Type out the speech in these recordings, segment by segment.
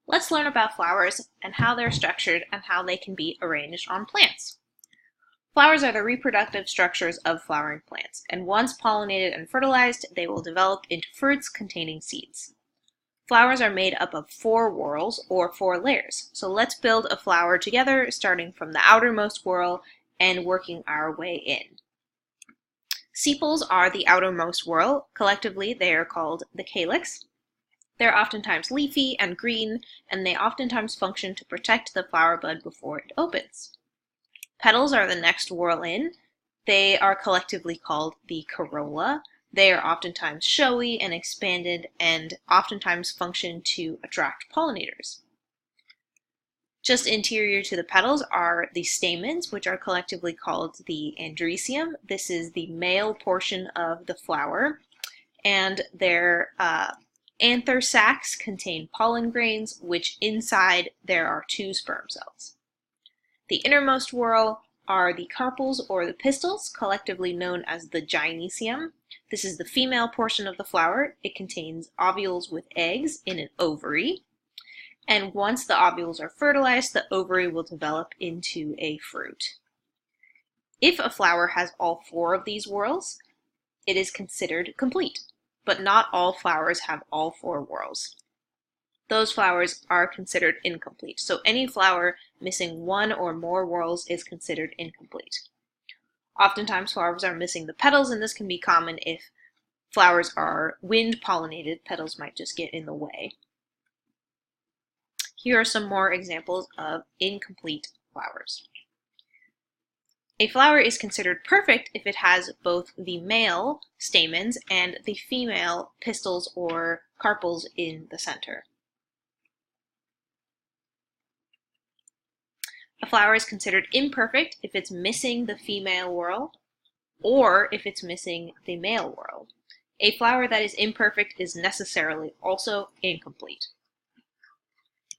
Let's learn about flowers and how they're structured and how they can be arranged on plants. Flowers are the reproductive structures of flowering plants, and once pollinated and fertilized, they will develop into fruits containing seeds. Flowers are made up of 4 whorls, or 4 layers. So let's build a flower together, starting from the outermost whorl and working our way in. Sepals are the outermost whorl. Collectively, they are called the calyx. They're oftentimes leafy and green, and they oftentimes function to protect the flower bud before it opens. Petals are the next whorl in. They are collectively called the corolla. They are oftentimes showy and expanded and oftentimes function to attract pollinators. Just interior to the petals are the stamens, which are collectively called the andrecium. This is the male portion of the flower, and their anther sacs contain pollen grains, which inside there are 2 sperm cells. The innermost whorl are the carpels or the pistils, collectively known as the gynecium. This is the female portion of the flower. It contains ovules with eggs in an ovary. And once the ovules are fertilized, the ovary will develop into a fruit. If a flower has all 4 of these whorls, it is considered complete. But not all flowers have all 4 whorls. Those flowers are considered incomplete. So any flower missing 1 or more whorls is considered incomplete. Oftentimes flowers are missing the petals, and this can be common if flowers are wind pollinated. Petals might just get in the way. Here are some more examples of incomplete flowers. A flower is considered perfect if it has both the male stamens and the female pistils or carpels in the center. A flower is considered imperfect if it's missing the female whorl or if it's missing the male whorl. A flower that is imperfect is necessarily also incomplete.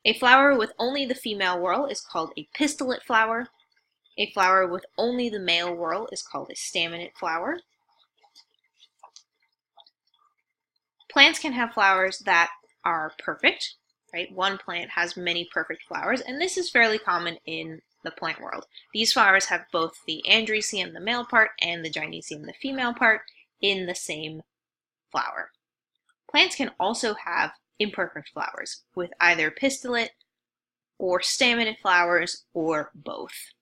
A flower with only the female whorl is called a pistillate flower. A flower with only the male whorl is called a staminate flower. Plants can have flowers that are perfect, right? One plant has many perfect flowers, and this is fairly common in the plant world. These flowers have both the andrecium, the male part, and the gynecium, the female part, in the same flower. Plants can also have imperfect flowers with either pistillate or staminate flowers or both.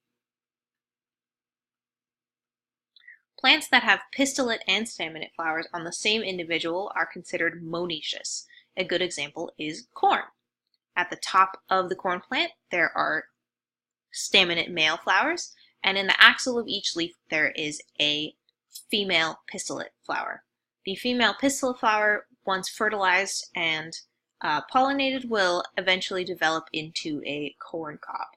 Plants that have pistillate and staminate flowers on the same individual are considered monoecious. A good example is corn. At the top of the corn plant, there are staminate male flowers, and in the axil of each leaf, there is a female pistillate flower. The female pistillate flower, once fertilized and pollinated, will eventually develop into a corn cob.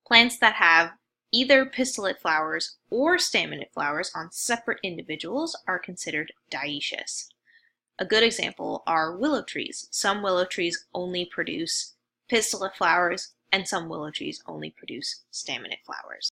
Plants that have either pistillate flowers or staminate flowers on separate individuals are considered dioecious. A good example are willow trees. Some willow trees only produce pistillate flowers, and some willow trees only produce staminate flowers.